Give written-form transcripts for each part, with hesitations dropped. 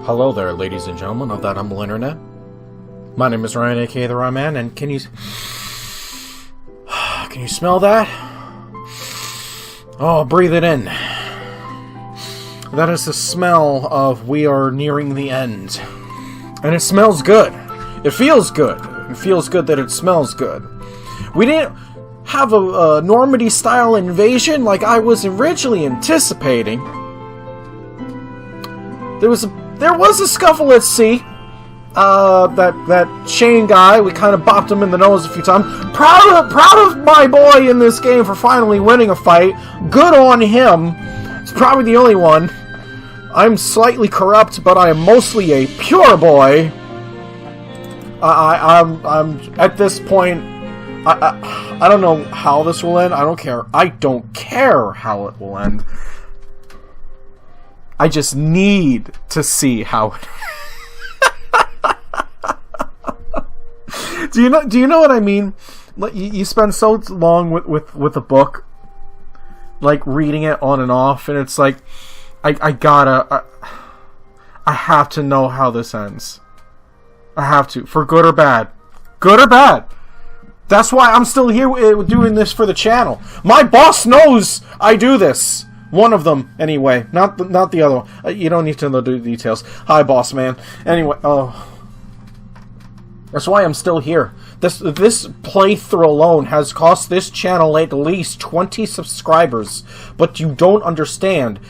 Hello there, ladies and gentlemen of that humble internet. My name is Ryan, aka the Ryan, and can you smell that? Oh, breathe it in. That is the smell of we are nearing the end. And it smells good. It feels good. It feels good that it smells good. We didn't have a Normandy-style invasion like I was originally anticipating. There was a scuffle at sea. That Shane guy, we kind of bopped him in the nose a few times. Proud of my boy in this game for finally winning a fight. Good on him. It's probably the only one. I'm slightly corrupt, but I am mostly a pure boy. I'm at this point. I don't know how this will end. I don't care. I don't care how it will end. I just need to see how it. Do you know what I mean? You spend so long with a book, like reading it on and off, and it's like I have to know how this ends. I have to, for good or bad. Good or bad. That's why I'm still here doing this for the channel. My boss knows I do this. One of them, anyway. Not the other one. You don't need to know the details. Hi, boss man. Anyway, that's why I'm still here. This playthrough alone has cost this channel at least 20 subscribers. But you don't understand.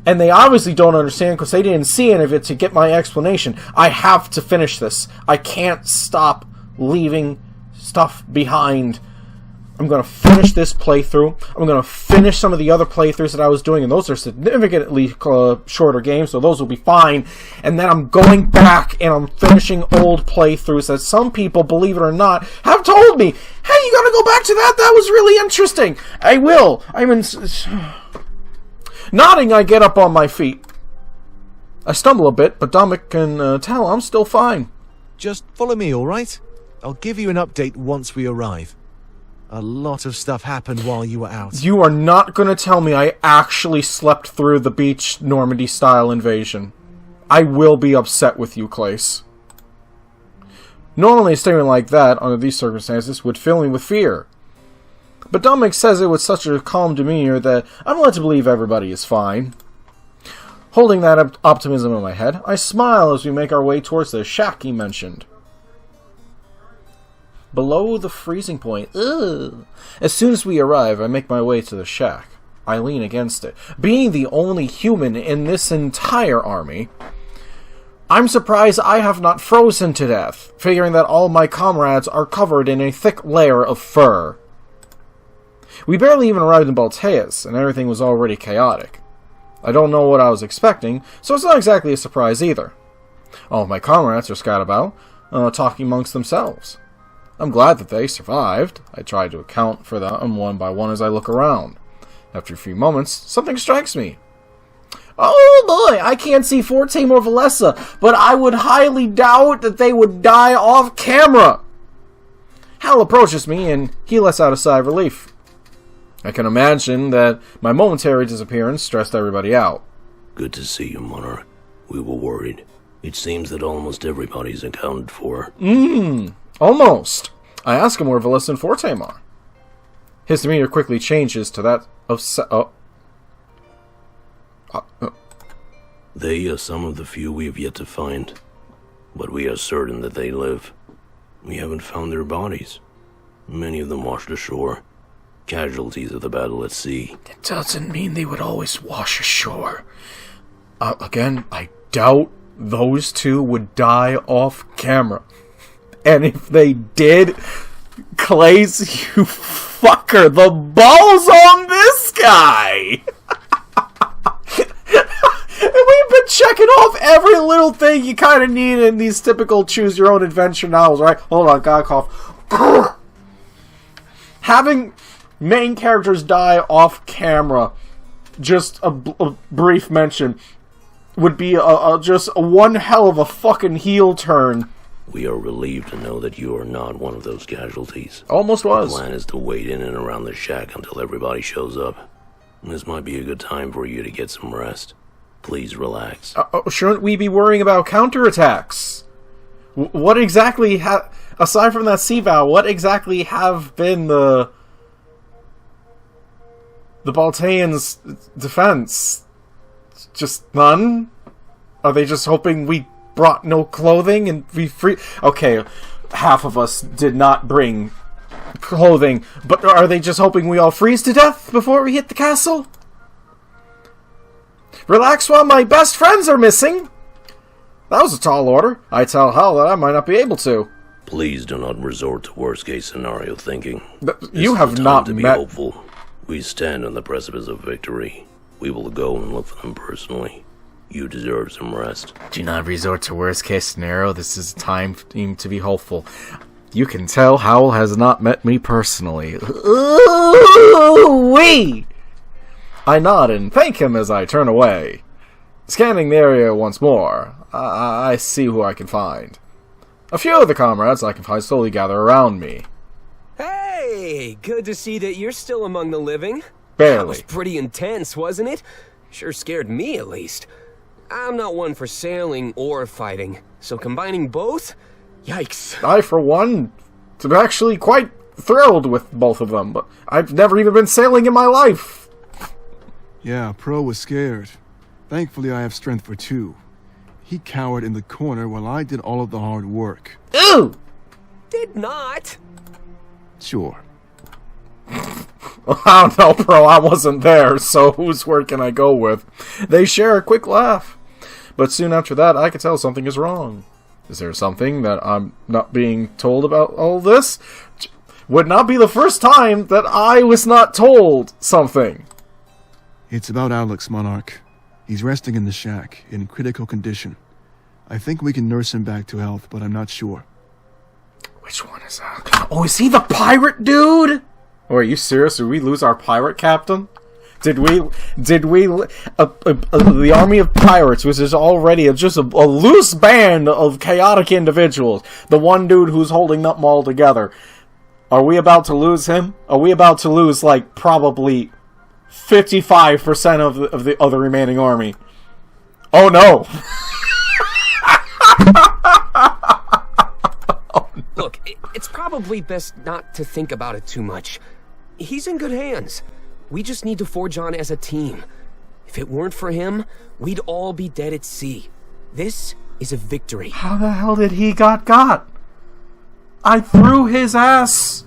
And they obviously don't understand because they didn't see any of it to get my explanation. I have to finish this. I can't stop leaving stuff behind. I'm going to finish this playthrough. I'm going to finish some of the other playthroughs that I was doing, and those are significantly shorter games, so those will be fine. And then I'm going back and I'm finishing old playthroughs that some people, believe it or not, have told me, hey, you got to go back to that? That was really interesting. I will. Nodding, I get up on my feet. I stumble a bit, but Dominic can tell I'm still fine. Just follow me, alright? I'll give you an update once we arrive. A lot of stuff happened while you were out. You are not going to tell me I actually slept through the beach Normandy-style invasion. I will be upset with you, Clace. Normally a statement like that, under these circumstances, would fill me with fear. But Dominic says it with such a calm demeanor that I'm led to believe everybody is fine. Holding that optimism in my head, I smile as we make our way towards the shack he mentioned. Below the freezing point. Ugh. As soon as we arrive, I make my way to the shack. I lean against it. Being the only human in this entire army, I'm surprised I have not frozen to death, figuring that all my comrades are covered in a thick layer of fur. We barely even arrived in Balteus, and everything was already chaotic. I don't know what I was expecting, so it's not exactly a surprise either. All of my comrades are scattered about, talking amongst themselves. I'm glad that they survived. I try to account for them one by one as I look around. After a few moments, something strikes me. Oh boy, I can't see Fortame or Valessa, but I would highly doubt that they would die off camera. Hal approaches me, and he lets out a sigh of relief. I can imagine that my momentary disappearance stressed everybody out. Good to see you, Monarch. We were worried. It seems that almost everybody's accounted for. Almost. I ask him where Valessa and Fortame are. His demeanor quickly changes to that of They are some of the few we have yet to find, but we are certain that they live. We haven't found their bodies. Many of them washed ashore, casualties of the battle at sea. That doesn't mean they would always wash ashore. Again, I doubt those two would die off camera. And if they did, Clace, you fucker, the balls on this guy! And we've been checking off every little thing you kind of need in these typical choose-your-own-adventure novels, right? Hold on, gotta cough. Having main characters die off camera, just a brief mention, would be just one hell of a fucking heel turn. We are relieved to know that you are not one of those casualties. Almost was. The plan is to wait in and around the shack until everybody shows up. This might be a good time for you to get some rest. Please relax. Shouldn't we be worrying about counterattacks? What exactly aside from that sea vow, what exactly have been the Baltaeans' defense? Just none? Are they just hoping we brought no clothing and we free? Okay, half of us did not bring clothing, but are they just hoping we all freeze to death before we hit the castle? Relax while my best friends are missing. That was a tall order. I tell Hal that I might not be able to. Please do not resort to worst-case scenario thinking. You have not met... Be hopeful. We stand on the precipice of victory. We will go and look for them personally. You deserve some rest. Do not resort to worst-case scenario. This is time to be hopeful. You can tell Howl has not met me personally. Ooh-wee! I nod and thank him as I turn away. Scanning the area once more, I see who I can find. A few of the comrades I can find slowly gather around me. Hey! Good to see that you're still among the living. Barely. That was pretty intense, wasn't it? Sure scared me, at least. I'm not one for sailing or fighting, so combining both? Yikes. I, for one, am actually quite thrilled with both of them, but I've never even been sailing in my life. Yeah, Pro was scared. Thankfully, I have strength for two. He cowered in the corner while I did all of the hard work. Ew! Did not. Sure. I don't know, Pro. I wasn't there, so whose word can I go with? They share a quick laugh. But soon after that, I could tell something is wrong. Is there something that I'm not being told about all this? Would not be the first time that I was not told something. It's about Alex, Monarch. He's resting in the shack, in critical condition. I think we can nurse him back to health, but I'm not sure. Which one is that? Oh, is he the pirate dude? Oh, are you serious? Did we lose our pirate captain? Did we the army of pirates, which is already just a loose band of chaotic individuals, the one dude who's holding them all together, are we about to lose him? Are we about to lose, like, probably 55% of the other remaining army? Oh no! Look, it's probably best not to think about it too much. He's in good hands. We just need to forge on as a team. If it weren't for him, we'd all be dead at sea. This is a victory. How the hell did he got? I threw his ass.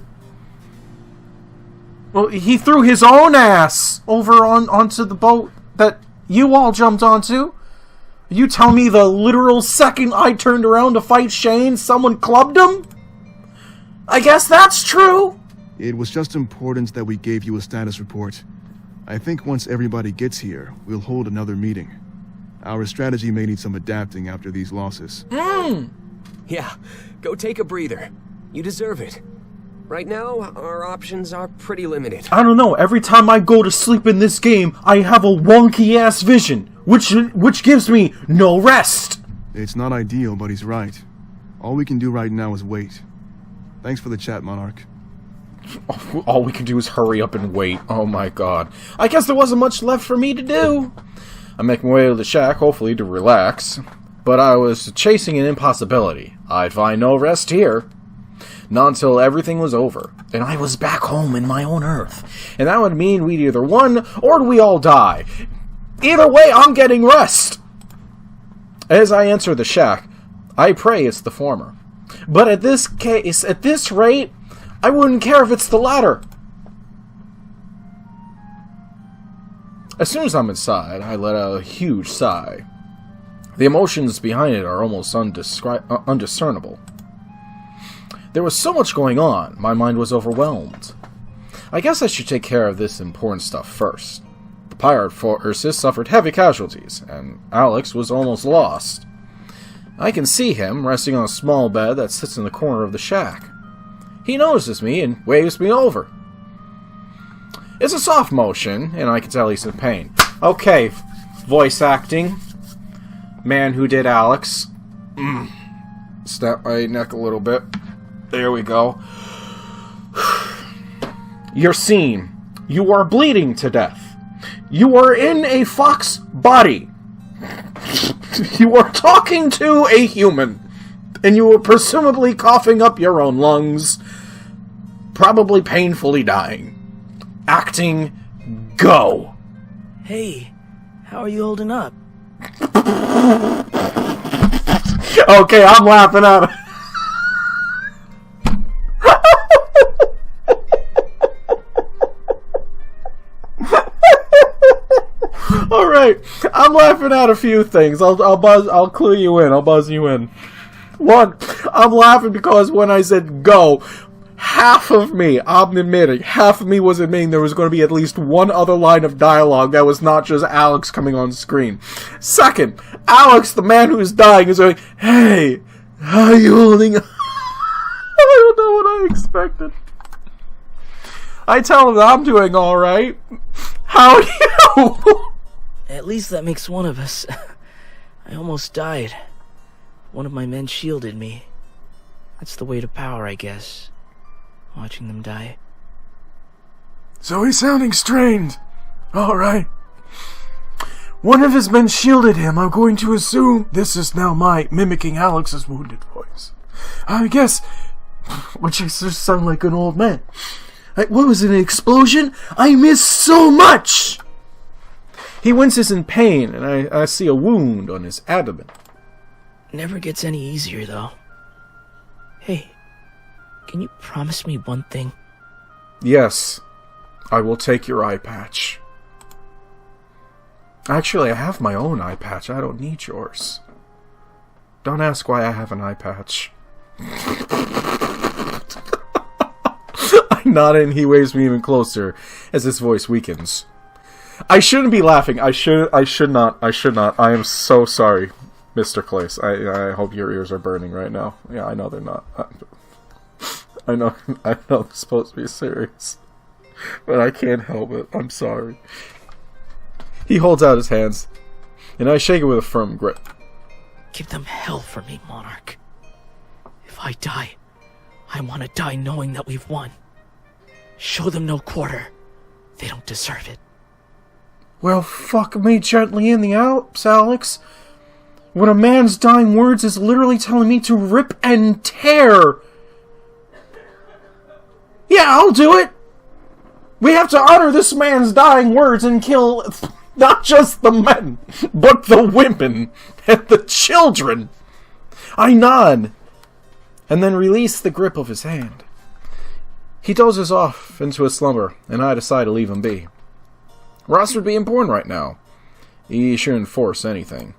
Well, he threw his own ass over onto the boat that you all jumped onto. You tell me the literal second I turned around to fight Shane, someone clubbed him? I guess that's true. It was just important that we gave you a status report. I think once everybody gets here, we'll hold another meeting. Our strategy may need some adapting after these losses. Yeah, go take a breather. You deserve it. Right now, our options are pretty limited. I don't know, every time I go to sleep in this game, I have a wonky-ass vision, which gives me no rest. It's not ideal, but he's right. All we can do right now is wait. Thanks for the chat, Monarch. All we can do is hurry up and wait. Oh my god. I guess there wasn't much left for me to do. I make my way to the shack, hopefully to relax. But I was chasing an impossibility. I'd find no rest here. Not until everything was over, and I was back home in my own Earth. And that would mean we'd either won, or we all die. Either way, I'm getting rest! As I enter the shack, I pray it's the former. But at this rate, I wouldn't care if it's the latter. As soon as I'm inside, I let out a huge sigh. The emotions behind it are almost undiscernible. There was so much going on, my mind was overwhelmed. I guess I should take care of this important stuff first. The pirate forces suffered heavy casualties, and Alex was almost lost. I can see him resting on a small bed that sits in the corner of the shack. He notices me and waves me over. It's a soft motion, and I can tell he's in pain. Okay, voice acting. Man who did Alex. Snap my neck a little bit. There we go. You're seen. You are bleeding to death. You are in a fox body. You are talking to a human, and you are presumably coughing up your own lungs, probably painfully dying. Acting, go. Hey, how are you holding up? Okay, I'm laughing at it. All right, I'm laughing at a few things. I'll clue you in. I'll buzz you in. One, I'm laughing because when I said go, half of me was admitting there was going to be at least one other line of dialogue that was not just Alex coming on screen. Second, Alex, the man who's dying, is going, hey, how are you holding up? I don't know what I expected. I tell him that I'm doing alright. How are you? At least that makes one of us. I almost died. One of my men shielded me. That's the way to power, I guess. Watching them die. So he's sounding strained. Alright. One of his men shielded him. I'm going to assume this is now my mimicking Alex's wounded voice. I guess... Which just sound like an old man. What was it, an explosion? I missed so much! He winces in pain, and I see a wound on his abdomen. Never gets any easier, though. Hey, can you promise me one thing? Yes, I will take your eye patch. Actually, I have my own eye patch. I don't need yours. Don't ask why I have an eye patch. I nod and he waves me even closer as his voice weakens. I shouldn't be laughing. I should not. I am so sorry, Mr. Clace. I hope your ears are burning right now. Yeah, I know they're not. I know it's supposed to be serious. But I can't help it. I'm sorry. He holds out his hands, and I shake it with a firm grip. Give them hell for me, Monarch. If I die, I want to die knowing that we've won. Show them no quarter. They don't deserve it. Well, fuck me gently in the Alps, Alex. When a man's dying words is literally telling me to rip and tear. Yeah, I'll do it. We have to honor this man's dying words and kill not just the men, but the women and the children. I nod, and then release the grip of his hand. He dozes off into a slumber, and I decide to leave him be. Ross would be important right now. He shouldn't force anything.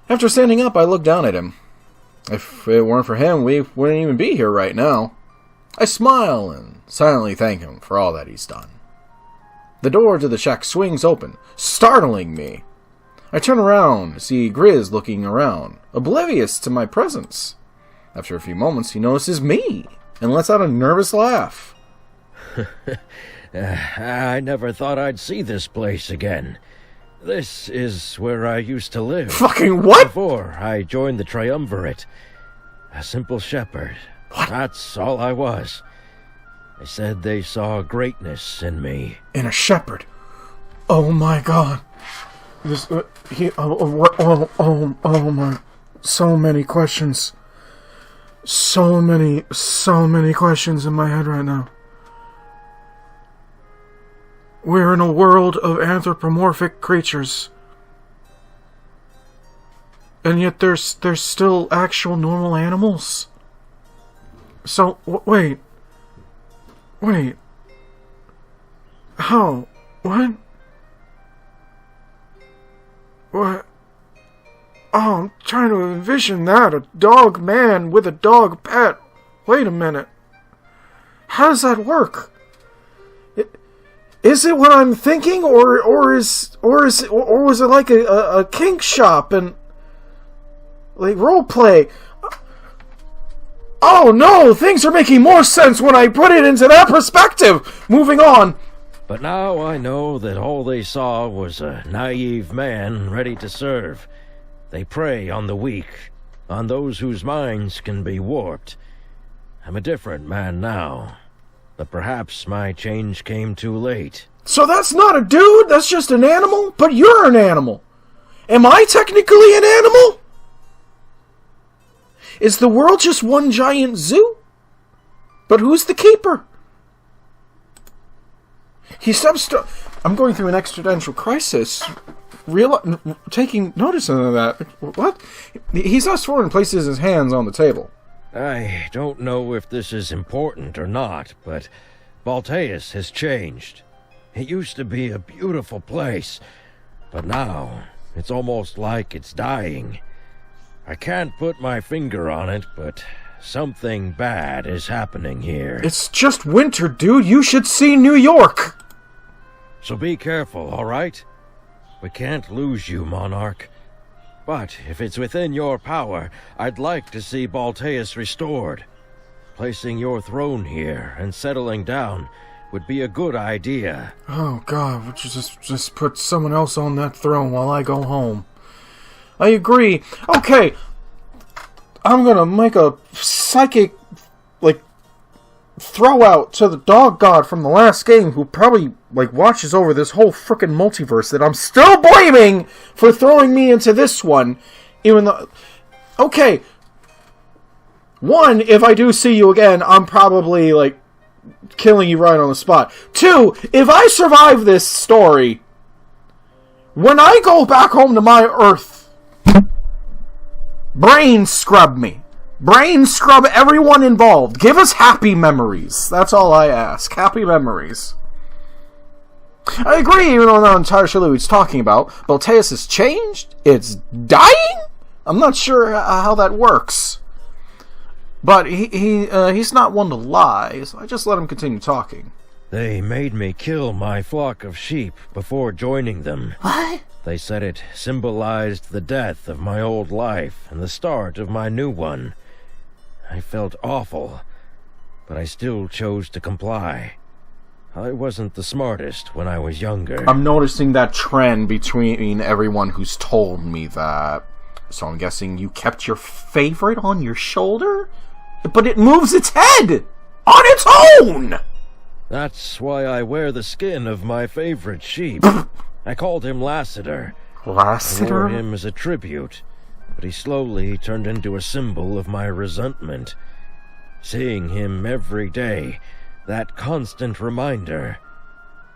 After standing up, I look down at him. If it weren't for him, we wouldn't even be here right now. I smile and silently thank him for all that he's done. The door to the shack swings open, startling me. I turn around to see Grizz looking around, oblivious to my presence. After a few moments, he notices me and lets out a nervous laugh. I never thought I'd see this place again. This is where I used to live. Fucking what? Before I joined the Triumvirate. A simple shepherd. What? That's all I was. They said they saw greatness in me. In a shepherd? Oh my god. This, oh my. So many questions. So many questions in my head right now. We're in a world of anthropomorphic creatures. And yet there's still actual normal animals. So, wait. How? What? What? Oh, I'm trying to envision that. A dog man with a dog pet. Wait a minute. How does that work? Is it what I'm thinking, or was it like a kink shop and like role play? Oh no, things are making more sense when I put it into that perspective. Moving on. But now I know that all they saw was a naive man ready to serve. They prey on the weak, on those whose minds can be warped. I'm a different man now. But perhaps my change came too late. So that's not a dude, that's just an animal? But you're an animal. Am I technically an animal? Is the world just one giant zoo? But who's the keeper? He steps to... I'm going through an existential crisis. Taking notice of that. What? He steps forward and places his hands on the table. I don't know if this is important or not, but Balteus has changed. It used to be a beautiful place, but now it's almost like it's dying. I can't put my finger on it, but something bad is happening here. It's just winter, dude. You should see New York. So be careful, all right? We can't lose you, Monarch. But if it's within your power, I'd like to see Balteus restored. Placing your throne here and settling down would be a good idea. Oh, God, would you just put someone else on that throne while I go home? I agree. Okay, I'm gonna make a psychic, throw out to the dog god from the last game who probably, watches over this whole frickin' multiverse that I'm still blaming for throwing me into this one, even though... Okay. One, if I do see you again, I'm probably, killing you right on the spot. Two, if I survive this story, when I go back home to my Earth, brain scrub me. Brain scrub everyone involved. Give us happy memories. That's all I ask. Happy memories. I agree, even though I'm not entirely sure what he's talking about. Balteus has changed? It's dying? I'm not sure how that works. But he's not one to lie, so I just let him continue talking. They made me kill my flock of sheep before joining them. What? They said it symbolized the death of my old life and the start of my new one. I felt awful, but I still chose to comply. I wasn't the smartest when I was younger. I'm noticing that trend between everyone who's told me that. So I'm guessing you kept your favorite on your shoulder? But it moves its head! On its own! That's why I wear the skin of my favorite sheep. I called him Lassiter. Lassiter? I wore him as a tribute, but he slowly turned into a symbol of my resentment. Seeing him every day, that constant reminder,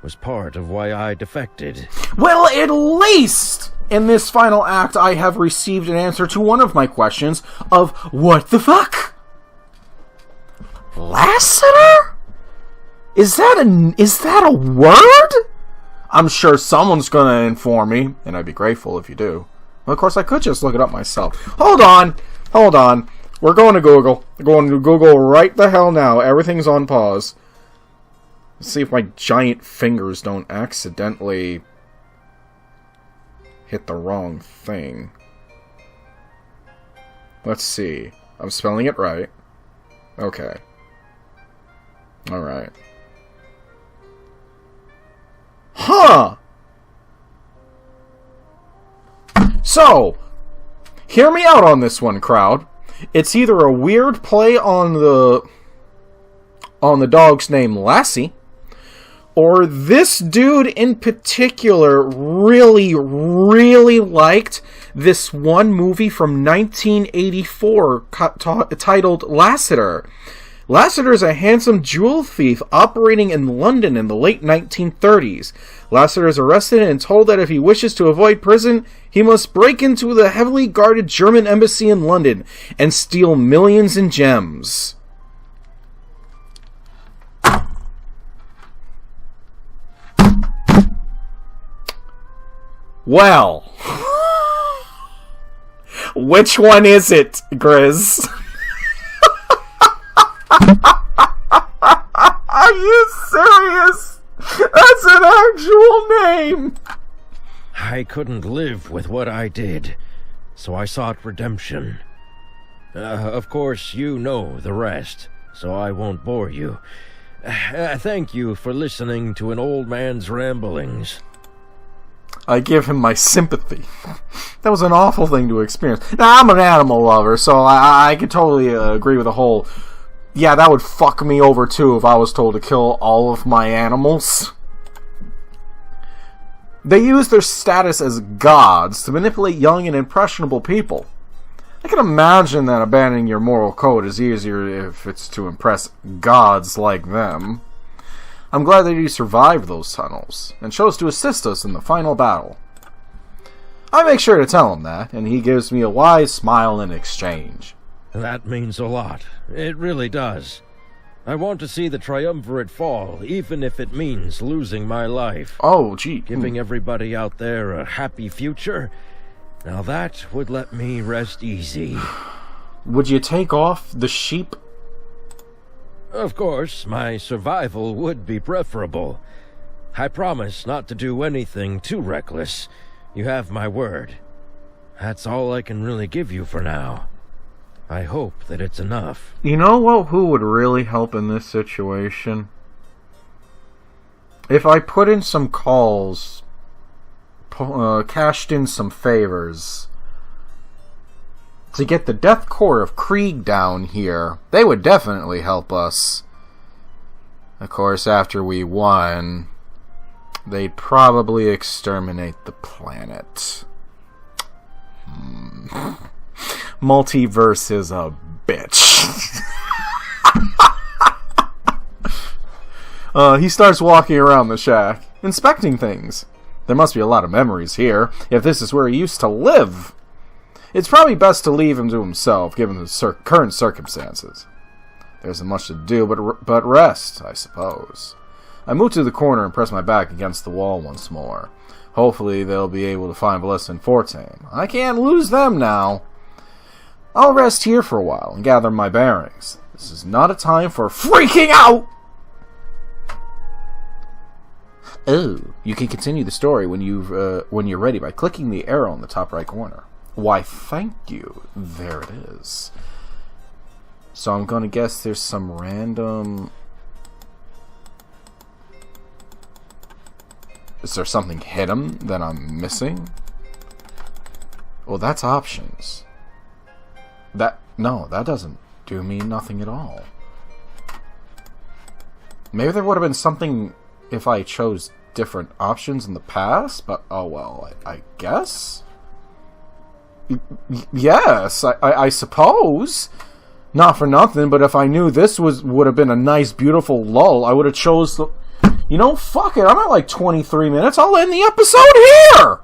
was part of why I defected. Well, at least in this final act I have received an answer to one of my questions of what the fuck? Lassiter? Is that a word? I'm sure someone's gonna inform me, and I'd be grateful if you do. Well, of course, I could just look it up myself. Hold on. We're going to Google. We're going to Google right the hell now. Everything's on pause. Let's see if my giant fingers don't accidentally hit the wrong thing. Let's see. I'm spelling it right. Okay. Alright. Huh! So, hear me out on this one, crowd. It's either a weird play on the dog's name Lassie, or this dude in particular really, really liked this one movie from 1984 titled Lassiter. Lassiter is a handsome jewel thief operating in London in the late 1930s. Lassiter is arrested and told that if he wishes to avoid prison, he must break into the heavily guarded German embassy in London and steal millions in gems. Well, which one is it, Grizz? Are you serious? That's an actual name! I couldn't live with what I did, so I sought redemption. Of course, you know the rest, so I won't bore you. Thank you for listening to an old man's ramblings. I give him my sympathy. That was an awful thing to experience. Now, I'm an animal lover, so I could totally agree with the whole... Yeah, that would fuck me over too if I was told to kill all of my animals. They use their status as gods to manipulate young and impressionable people. I can imagine that abandoning your moral code is easier if it's to impress gods like them. I'm glad that you survived those tunnels, and chose to assist us in the final battle. I make sure to tell him that, and he gives me a wise smile in exchange. That means a lot. It really does. I want to see the triumvirate fall, even if it means losing my life. Oh, gee. Giving everybody out there a happy future, now that would let me rest easy. Would you take off the sheep? Of course, my survival would be preferable. I promise not to do anything too reckless. You have my word. That's all I can really give you for now. I hope that it's enough. You know what? Who would really help in this situation? If I put in some calls, cashed in some favors to get the Death Corps of Krieg down here, they would definitely help us. Of course, after we won, they'd probably exterminate the planet. Multiverse is a bitch. He starts walking around the shack, inspecting things. There must be a lot of memories here, if this is where he used to live. It's probably best to leave him to himself, given the current circumstances. There isn't much to do but rest, I suppose. I move to the corner and press my back against the wall once more. Hopefully they'll be able to find Ballista and Fortane. I can't lose them now. I'll rest here for a while and gather my bearings. This is not a time for freaking out! Oh, you can continue the story when you're ready by clicking the arrow in the top right corner. Why, thank you. There it is. So I'm gonna guess there's some random... Is there something hidden that I'm missing? Well, that's options. No, that doesn't do me nothing at all. Maybe there would have been something if I chose different options in the past, but oh well, I guess? Yes, I suppose. Not for nothing, but if I knew this would have been a nice, beautiful lull, I would have chose the... You know, fuck it, I'm at like 23 minutes, I'll end the episode here!